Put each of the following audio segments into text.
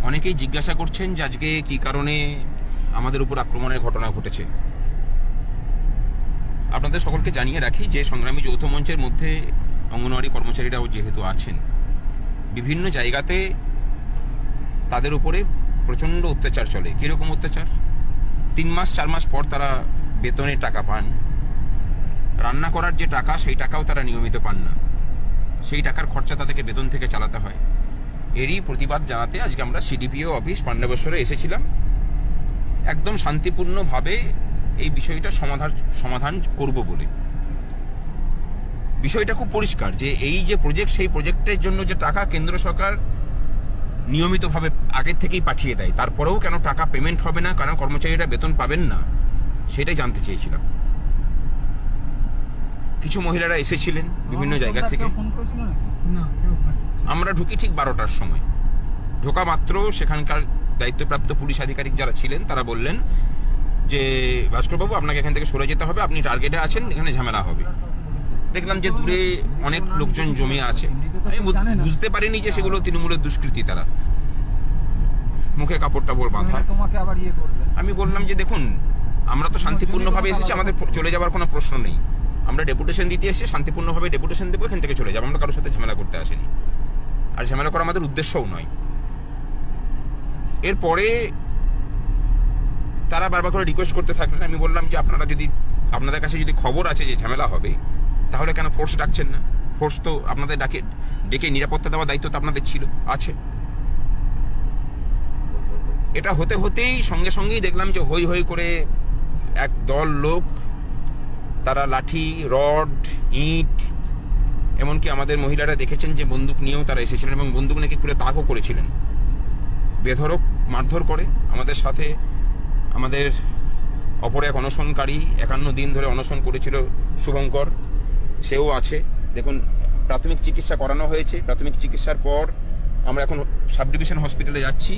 অনেকেই জিজ্ঞাসা করছেন যে আজকে কি কারণে আমাদের উপর আক্রমণের ঘটনা ঘটেছে। আপনাদের সকলকে জানিয়ে রাখি যে সংগ্রামী যৌথ মঞ্চের মধ্যে অঙ্গনওয়াড়ি কর্মচারীরাও যেহেতু আছেন, বিভিন্ন জায়গাতে তাদের উপরে প্রচণ্ড অত্যাচার চলে। কীরকম অত্যাচার? 3 মাস 4 মাস পর তারা বেতনের টাকা পান, রান্না করার যে টাকা সেই টাকাও তারা নিয়মিত পান না, সেই টাকার খরচা তাদেরকে বেতন থেকে চালাতে হয়। এরই প্রতিবাদ জানাতে আজকে আমরা সিডিপিও অফিস পাণ্ডবেশ্বরে এসেছিলাম, একদম শান্তিপূর্ণভাবে এই বিষয়টা সমাধান করব বলে। বিষয়টা খুব পরিষ্কার যে এই যে প্রজেক্ট, সেই প্রজেক্টের জন্য যে টাকা কেন্দ্র সরকার নিয়মিতভাবে আগের থেকেই পাঠিয়ে দেয়, তারপরেও কেন টাকা পেমেন্ট হবে না, কারণ কর্মচারীরা বেতন পাবেন না, সেটাই জানতে চেয়েছিলাম। কিছু মহিলারা এসেছিলেন বিভিন্ন জায়গা থেকে। আমরা ঢুকি ঠিক 12টার সময়। ঢোকা মাত্র সেখানকার দায়িত্বপ্রাপ্ত পুলিশ আধিকারিক যারা ছিলেন তারা বললেন যে ভাস্করবাবু, আপনাকে এখান থেকে সরে যেতে হবে, আপনি টার্গেটে আছেন, এখানে ঝামেলা হবে। দেখলাম যে দূরে অনেক লোকজন জমে আছে। আমি বুঝতে পারিনি যে সেগুলো তৃণমূলের দুষ্কৃতী। তারা মুখে কাপড় টাপড় বাঁধা। আমি বললাম যে দেখুন, আমরা তো শান্তিপূর্ণভাবে এসেছি, আমাদের চলে যাওয়ার কোনো প্রশ্ন নেই। আমরা ডেপুটেশন দিতে এসেছি, শান্তিপূর্ণভাবে ডেপুটেশন দেবো, এখান থেকে চলে যাবো। আমরা কারোর সাথে ঝামেলা করতে আসিনি, আর ঝামেলা করা আমাদের উদ্দেশ্যও নয়। এরপরে তারা বারবার করে রিকোয়েস্ট করতে থাকলেন। আমি বললাম যে আপনাদের কাছে যদি খবর আছে যে ঝামেলা হবে, তাহলে কেন ফোর্স ডাকছেন না? ফোর্স তো আপনাদের ডেকে নিরাপত্তা দেওয়ার দায়িত্ব তো আপনাদের আছে। এটা হতে হতেই সঙ্গে সঙ্গেই দেখলাম যে হই হই করে এক দল লোক, তারা লাঠি, রড, ইট, এমনকি আমাদের মহিলারা দেখেছেন যে বন্দুক নিয়েও তারা এসেছিলেন এবং বন্দুক নাকি খুলে তাকও করেছিলেন। বেধড়ক মারধর করে আমাদের সাথে। আমাদের অপর এক অনশনকারী 51 দিন ধরে অনশন করেছিল, শুভঙ্কর, সেও আছে। দেখুন, প্রাথমিক চিকিৎসা করানো হয়েছে। প্রাথমিক চিকিৎসার পর আমরা এখন সাব ডিভিশন হসপিটালে যাচ্ছি,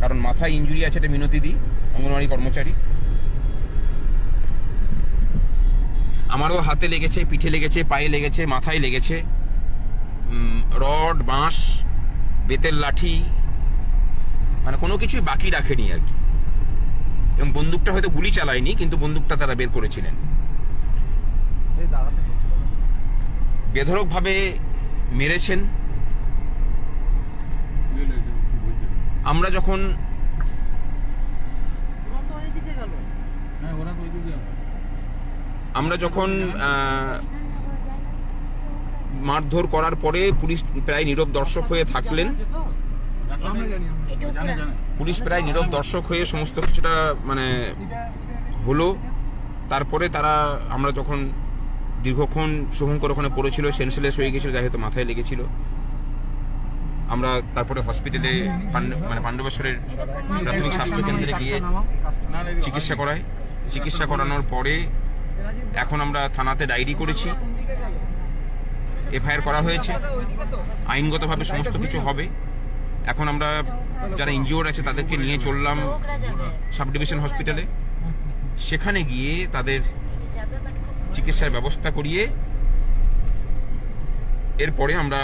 কারণ মাথায় ইনজুরি আছে। এটা মিনতি দি, অঙ্গনওয়াড়ি কর্মচারী। আমারও হাতে লেগেছে, পিঠে লেগেছে, পায়ে লেগেছে, মাথায় লেগেছে। রড, বাঁশ, বেতের লাঠি, মানে কোনো কিছুই বাকি রাখেনি আর কি। এবং বন্দুকটা হয়তো গুলি চালায়নি, কিন্তু বন্দুকটা তারা বের করেছিলেন। বেধড়কভাবে মেরেছেন। আমরা যখন মারধর করার পরে পুলিশ প্রায় নীরব দর্শক হয়ে থাকলেন। পুলিশ প্রায় নীরব দর্শক হয়ে সমস্ত কিছুটা হলো। তারপরে আমরা যখন দীর্ঘক্ষণ শুভঙ্কর ওখানে পড়েছিল, সেন্সলেস হয়ে গেছিল, যাই হয়তো মাথায় লেগেছিল, আমরা তারপরে হসপিটালে পাণ্ডবেশ্বরের প্রাথমিক স্বাস্থ্য কেন্দ্রে গিয়ে চিকিৎসা করানোর পরে এখন আমরা থানাতে ডায়েরি করেছি, এফআইআর করা হয়েছে। আইনগতভাবে সমস্ত কিছু হবে। এখন আমরা যারা ইনজিওর্ড আছে তাদেরকে নিয়ে চললাম সাব ডিভিশন হসপিটালে। সেখানে গিয়ে তাদের চিকিৎসার ব্যবস্থা করিয়ে এরপরে আমরা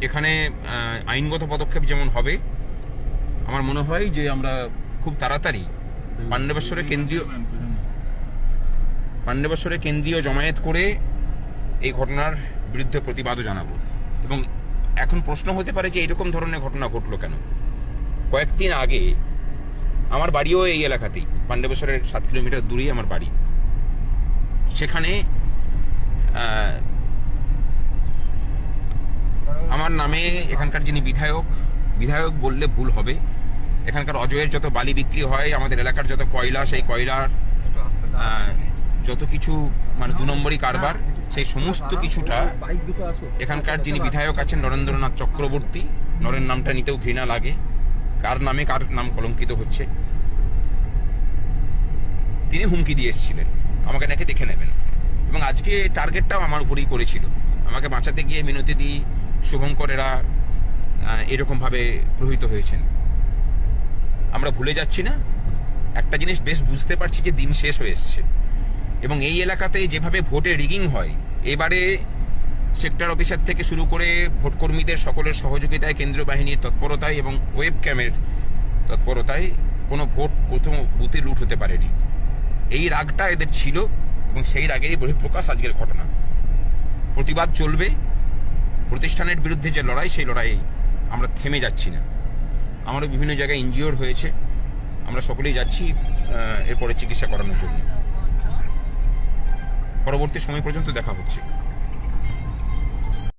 এখানে আইনগত পদক্ষেপ যেমন হবে, আমার মনে হয় যে আমরা খুব তাড়াতাড়ি পাণ্ডবেশ্বরে কেন্দ্রীয় জমায়েত করে এই ঘটনার বিরুদ্ধে প্রতিবাদও জানাবো। এবং এখন প্রশ্ন হতে পারে যে এরকম ধরনের ঘটনা ঘটলো কেন। কয়েকদিন আগে আমার বাড়িও এই এলাকাতেই, পাণ্ডবেশ্বরের 7 কিলোমিটার দূরেই আমার বাড়ি। সেখানে আমার নামে এখানকার যিনি বিধায়ক বললে ভুল হবে, এখানকার অজয়ের যত বালি বিক্রি হয়, আমাদের এলাকার যত কয়লা, সেই কয়লার যত কিছু 2 নম্বরই কারবার, সেই সমস্ত কিছুটা এখানকার যিনি বিধায়ক আছেন নরেন্দ্রনাথ চক্রবর্তী, নরেন নামটা নিতেও ঘৃণা লাগে, কার নাম কলঙ্কিত হচ্ছে, তিনি হুমকি দিয়ে এসেছিলেন আমাকে নাকি দেখে নেবেন। এবং আজকে টার্গেটটাও আমার উপরেই করেছিল। আমাকে বাঁচাতে গিয়ে মিনতি দি, শুভঙ্করেরা এরকমভাবে প্রহৃত হয়েছেন। আমরা ভুলে যাচ্ছি না, একটা জিনিস বেশ বুঝতে পারছি যে দিন শেষ হয়ে এসছে। এবং এই এলাকাতে যেভাবে ভোটে রিগিং হয়, এবারে সেক্টর অফিসার থেকে শুরু করে ভোটকর্মীদের সকলের সহযোগিতায়, কেন্দ্রীয় বাহিনীর তৎপরতায় এবং ওয়েব ক্যামের তৎপরতায় কোনো ভোট প্রথম বুথে লুট হতে পারেনি। এই রাগটা এদের ছিল এবং সেই রাগেরই বহিঃপ্রকাশ আজকের ঘটনা। প্রতিবাদ চলবে, প্রতিষ্ঠানের বিরুদ্ধে যে লড়াই, সেই লড়াইয়ে আমরা থেমে যাচ্ছি না। আমারও বিভিন্ন জায়গায় ইনজিওর হয়েছে, আমরা সকলেই যাচ্ছি এরপরে চিকিৎসা করানোর জন্য। পরবর্তী সময় পর্যন্ত দেখা হচ্ছে।